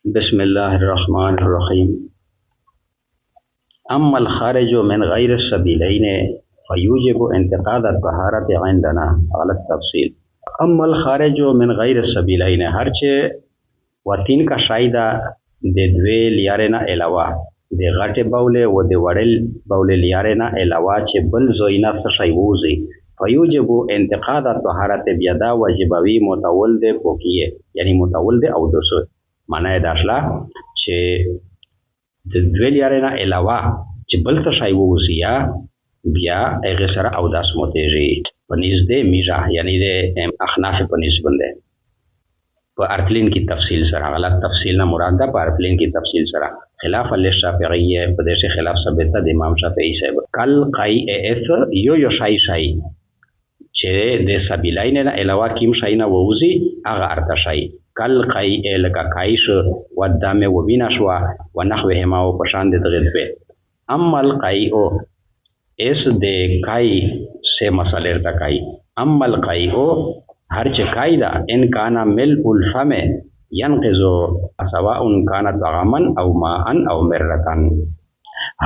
بسم الله الرحمن الرحيم. أما الخارج من غير السبيلين فيوجب انتقاد الطهارة عندنا على التفصيل. أما الخارج من غير السبيلين هرچه وتین کا شایده د دوی لیارې نه علاوه د غټې بولې و د وړل بولې لیارې نه علاوه چې بل ځای نه څه شی ووځي فیوجب انتقاد الطهارت بیا دا واجبوي متول د پوکیه یعنی متول د اودس معنی دا شله چې د دوی لیارې نه علاوه چې بل څه شی ووځي یا بیا هغه سره اودس متېږي په نږدې میژه یعنی د احناف په نسبت ده په ارتلین کی تفصیل سره غلط تفصیل نه مراد ده په ارتلین کی تفصیل سره خلاف للشافعیه په دې خلاف ثابت ده د امام شافعی صاحب کل قای اف یو شای چې د سبیلین نه علاوه کیم شای نه ووزي هغه ارته شای کل قای لکه کایش و دمه و بنا شو و نحوهما او پشان د دغه اما القای او اس د کای سے مسئله تکای اما القای او هر چه قاعده ان کان مل الفم ينقض سواء كان طعاما او ماء او مرتان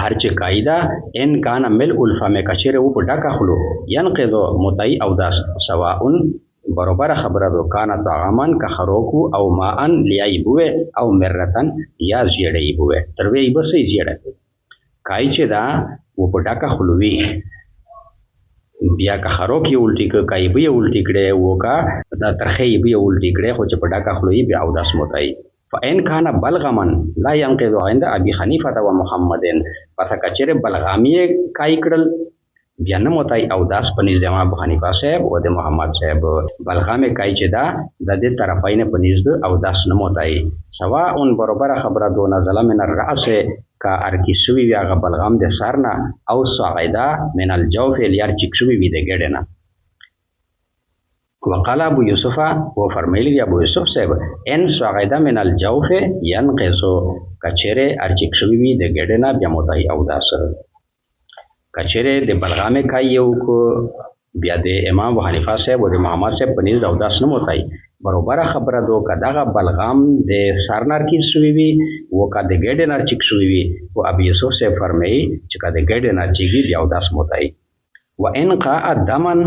هر چه قاعده ان کان مل الفم کچره و ډکه خلو ينقض متای او داس سواء برابر خبره دو کان طعاما کخروکو او ماء لیایبوه او مرتان یا زیړیبوه تروی بسې زیړه کای چې دا و ډکه خلوی بیا که خروک یې الټی کای به الټی کړي وکا دا ترخی به الټی کړي خو چې پډا کا خلوی بیا او داس متای فان کان بلغمن لا ينقض عند ابي حنيفه و محمدن پس کچره بلغامی کای کړل بیا نه متای او داس پنځ د ابو حنیفه صاحب او د محمد صاحب بلغامه کای چې دا د دې طرفین پنځ او داس نه متای سواء برابر خبره دون ظلم من الراس کا ارکی شوی وی هغه بلغام د سرنا او صاعده من الجوف لیار چک شوی وی د ګډنا وقال ابو یوسف و فرمایلی ابو یوسف صاحب ان صاعده من الجوف ينقص کچره ارچک شوی وی د ګډنا بیا متای او داس کچره د بلغامه کایو کو بیا د امام ابو حنیفه صاحب او د محمد صاحب پنځ او داس نه متای برابر خبره دو کداغه بلغام د سرنر کی شوی وی و کده ګډنر چک شوی وی او ابو یوسف سے فرمایي چې کده ګډنر چیږي بیا داس موتای و ان قا دمن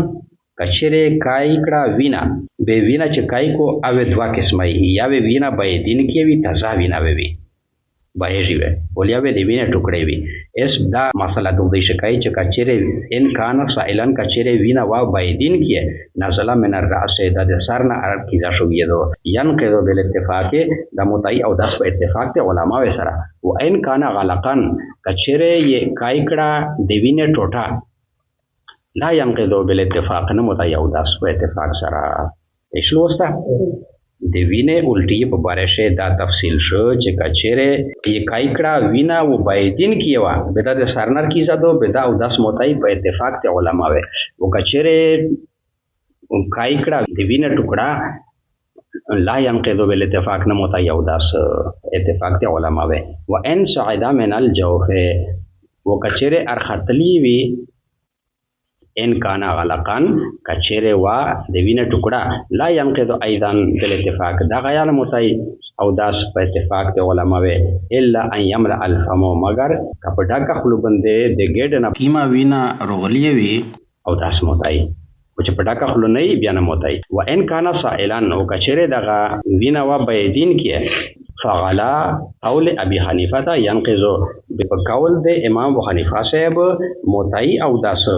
کچره کای کړه وینا به وینا چې کای کو او دوا قسمه یا وینا به دین کې وی تزا وینا وی بایږي وی ولیا به دی وینا ټوکړې وی اس دا مسله دوی شکای چې کچره ان کان سائلن کچره وینا وا به دین کې نزل من الراس د سرنا ارب کی ځا شو یدو ین کېدو بل اتفاق د متای او داس په اتفاق ته علما و سره و ان کان غلقن کچره ی کایکړه د وینه ټوټه لا ينقض بالاتفاق نه متای او داس په اتفاق سره ایشلوسته د وینه الټی په باره شه دا تفصیل شو چې کچره ی کایکړه وینا و بایدین کیوا بدا د سرنر کی زادو بدا او داس متای په اتفاق ته علما و کچره کایکړه د وینه ټوکړه لا ينقض بالاتفاق نه متای او داس اتفاق ته علما و ان سعیدا من الجوف و کچره ارختلی وی ان کان غلقان کچره وا د وینه ټوکړه لا ينقض ايضا بالاتفاق دا غیال متای او داس په اتفاق ته علما و الا ان يملا الفم مگر کپډا کا خلو بندې د ګډ نه کیما وینا رغلی وی او داس متای او چې پډا کا خلو نه بیا نه متای و ان کان سائلان او کچره دغه وینا وا به دین کې فغلا قول ابي حنیفه تا ينقض بقول د امام ابو حنیفه صاحب متای او داس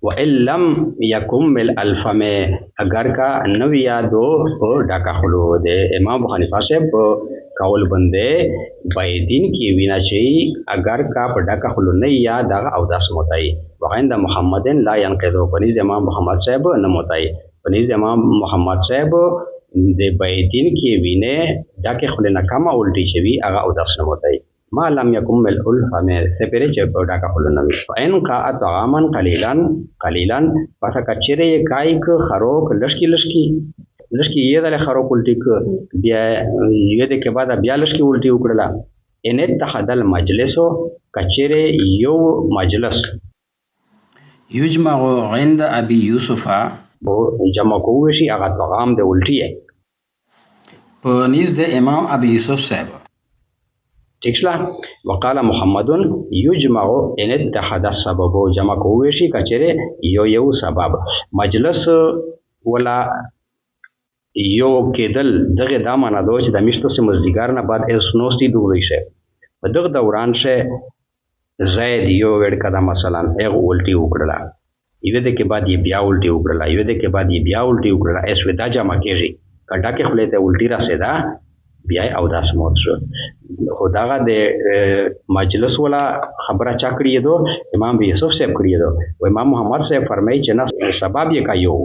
وَإِن لَّمْ يَكُمِّلْ الْفَمِ اگر کا نو یادو په ډاکا خلو د امام ابو حنیفه صاحب قول بندے بایدین کی وینا چي اگر کا په ډاکا خلو نه یاد او داس متای وغند محمدن لا ينقض پنځ امام محمد صاحب نه متای پنځ امام محمد صاحب د بایدین کی وینه ډاکه خلو نه کما الټی چوي هغه او داس نه متای ما لم يكمل الفم سپره چې پډا کا خلنه وي فین قا طعاما قليلا پس کچره کای ک خروک لشکی یې د خروک الټی ک بیا یې د کې بعد بیا لشکی الټی وکړه ان اتحد المجلس کچره یو مجلس یجمع عند ابي يوسف جمع کوشي هغه طعام د الټی په نيز د امام ابي يوسف صاحب ٹھیک شلا وقال محمد یجمع ان اتحد السبب جمع کوي شي کچره یو سبب مجلس ولا یو کېدل دغه دا معنا دوه چې د میشتو سه مزدګار نه بعد اس نوستي دوی شه په دغه دوران شه زید یو ور کړه مثلا هغه الټي وکړه یوه د کې بعد یې بیا الټي وکړه یوه د کې بعد یې بیا الټي وکړه اس ودا جمع کېږي کډا کې خپل ته الټي را سیدا بیا او داس موت شو خداغه د مجلس ولا خبره چا کړی دو امام یوسف صاحب کړی دو او امام محمد صاحب فرمایي چې نه سبب یې کایو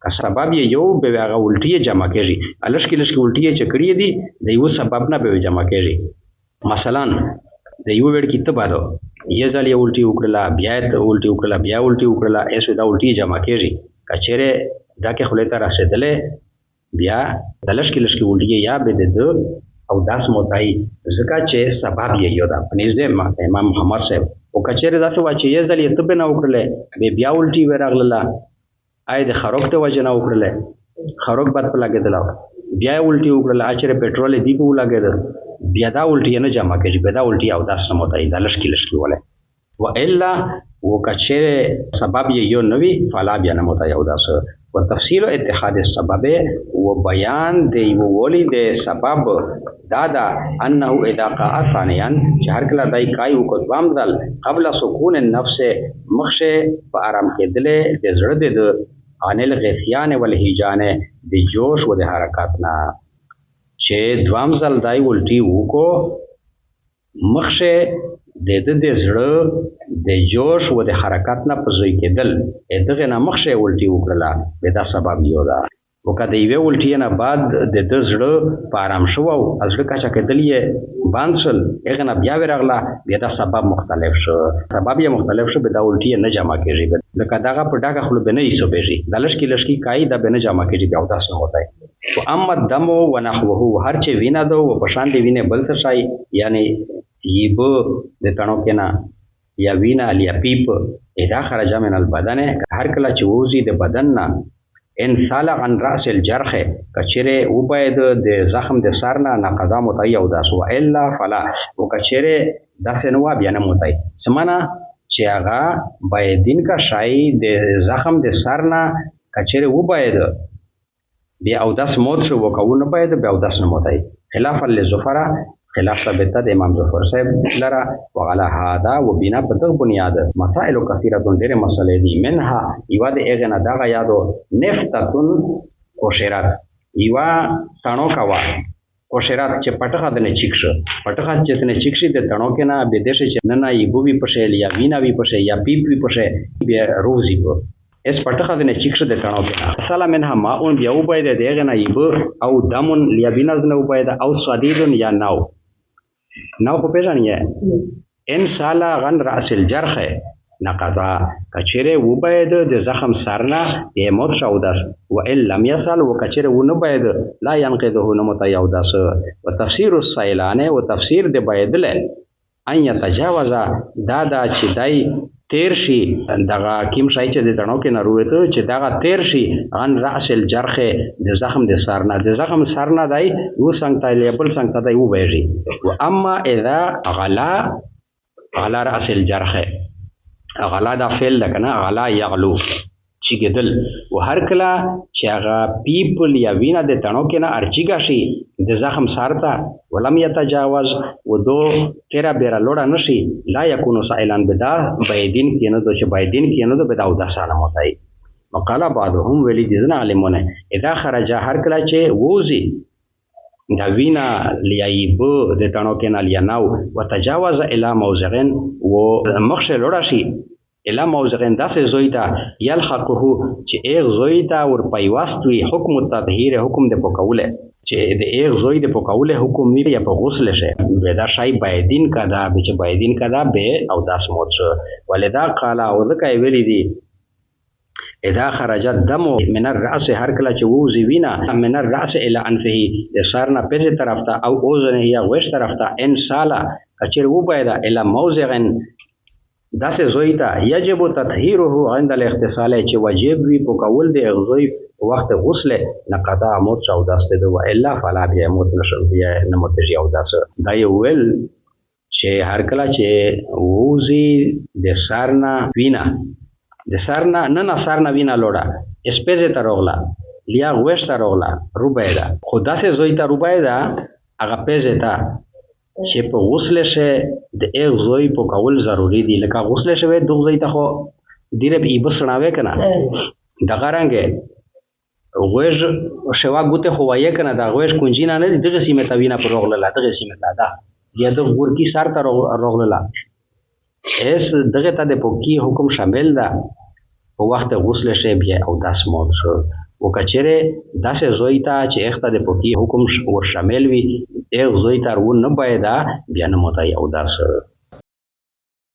که سبب یې یو به هغه الټي جمع کېږي الش کې لش کې الټي چې کړی دي د یو سبب نه به جمع کېږي مثلا د یو وړ کې تبادو یې ځل یې الټي وکړه بیا ته الټي وکړه بیا الټي وکړه ایسو دا الټي جمع کېږي کچره دا کې خلته را رسیدلې بیا د لشکې الټي یا به د او داس موتای زکه چې سبب یې یو دا پنځه امام محمد صاحب او کچره دا څه واچي یې ځل یې تب نه وکړه به بیا الټي ورغله آی د خروق ته وجنه وکړه خروق بد په لګیدل بیا الټي وکړه اچره پېټرول دی کو لګیدل بیا دا الټي نه جمع کېږي بیا دا الټي او داس نه موتای د لشکې ولا و الا وکچره سبب یې یو نوی فلا بیا نه موتای او داس وتفصيل اتحاد السبب وبيان دی وولي د سبب دادا انه اذا قع ثانيا هر کله دای کای او کوم دل قبل سکون النفس مخشه په آرام کې دله د زړه د انل غثیان والهجان د جوش و د حرکتنا چې دوام زل دای ولټي وکو مخشه د زړه د جوش و د حرکت نه پزوي کېدل دغه نه مخشه ولټي وکړه به دا سبب یو دا وکړه یو ولټي نه بعد د زړه په آرام شو او ازړه کا چې کېدل یې بانسل هغه نه بیا ورغله بیا دا سبب مختلف شو سبب یې مختلف شو به دا ولټي نه جمع کېږي لکه داغه په ډاګه خپل بنه یې سو بهږي د لشکې کای دا بنه جمع کېږي بیا تاسو هوتای او اما دم و نحوه هر چې وینا دو په شان دی وینه بل څه شای یعنی یبو د تڼو کې نه یا وینا لیا پیپ اذا خرج من البدن هر کله چې ووزي د بدن نه ان سال عن راس الجرح کچره او باید د زخم د سر نه نقضا متای او داسو الا فلا او کچره داسې نو بیا نه متای سمانا چې هغه بایدین کا شای د زخم د سر نه کچره او باید بیا او داس موت شو وکونه باید بیا او داس نه متای خلاف للزفره خلاف ثابت د امام ظفر صاحب لرا وعلى هذا وبنا بدغ بنیاد مسائل کثیره ډېر مسلې دي منها یوا د اغنا دا یادو نفتتن کوشرات یوا تانو کوا کوشرات چې پټخه د نه چیکش پټخه چې نه چیکشي د تانو کې نه به دیش چې نه یبو وی پښه یا وینا وی پښه یا پیپ وی پښه بیا روزي په اس پټخه د نه چیکش د تانو کې سلام منها ما اون بیا وباید د اغنا یبو او دمن یا بیناز نه وباید او صدیدن یا ناو نو په پیژنې ان سالا غن راس الجرح نقضا کچره و باید د زخم سرنا یې موت شو داس و ان لم يصل وکچره و نه باید لا ينقضه نو مت یو داس او تفسیر السیلانه او تفسیر د باید له ان يتجاوز دادا چې دای تیر شي دغه کیم شای چې د تڼو کې نه روته چې دغه تیر شي غن راس الجرح د زخم د سرنا د زخم سرنا دای یو څنګه لیبل څنګه دای و ویږي و اما اذا غلا راس الجرح غلا دا فعل لکنه غلا یغلو چې ګدل و هر کله چې هغه پیپل یا وینا د تڼو کې نه ارچیګا شي د زخم سارتا ولم يتجاوز و دو تیرا بیره لوړه نشي لا یکونو سائلان بدا بایدین کې نه دو چې بایدین کې نه دو بدا او د سلام وتای وقاله بعضهم ولی دین علمونه اذا خرج هر کله چې ووزي دا وینا لیایب د تڼو کې نه لیناو وتجاوز الى موضعن و مخشه لوړه شي الا موزغن داسې زوی ته یلحقه چې ایغ زوی ته ور پیوست وي حکم التطهیر حکم د پکوله چې د ایغ زوی د پکوله حکم وي یا په غسل شه به دا شای بایدین کدا به چې بایدین کدا به او داس موت شو ولدا قال او ذکای ویلی دی اذا خرج الدم من الراس هر کله چې ووزي وینا من الراس الى انفه د سرنا په طرف ته او اوزنه یا وش طرف ته ان سالا کچر و باید الى موزغن داسې زوی ته یجب تطهیره عند الاغتسال چې واجب وي په کول د زوی په وخت غسل نه قضا موت او داسته ده و الا فلا بیا موت نشو بیا نه موت او داسه دا یو ول چې هر کله چې ووزي د سارنا وینا د سارنا نه سارنا وینا لوړه اسپیزه ته روغلا لیا وښ ته روغلا روبایدا خدا سے زوی ته روبایدا هغه پیزه ته چې په غسل شه د ایغ زوی په کول ضروری دی لکه غسل شوی د زوی ته خو ډیره به بسناوي کنه دغه رنګه غوږ شوا ګوته خو وایې کنه دا غوږ کونجینا نه دغه سیمه ته وینا پر روغله دغه سیمه ته دا یا د ګورکی سار ته روغله اس دغه ته د پوکی حکم شامل ده په وخت غسل شه بیا او داس موت شو وکچره داسې زوی ته چې اخته د پوکی حکم ور شامل وي ایغ زوی ته ورو نه پایدا بیا نه موتای او داس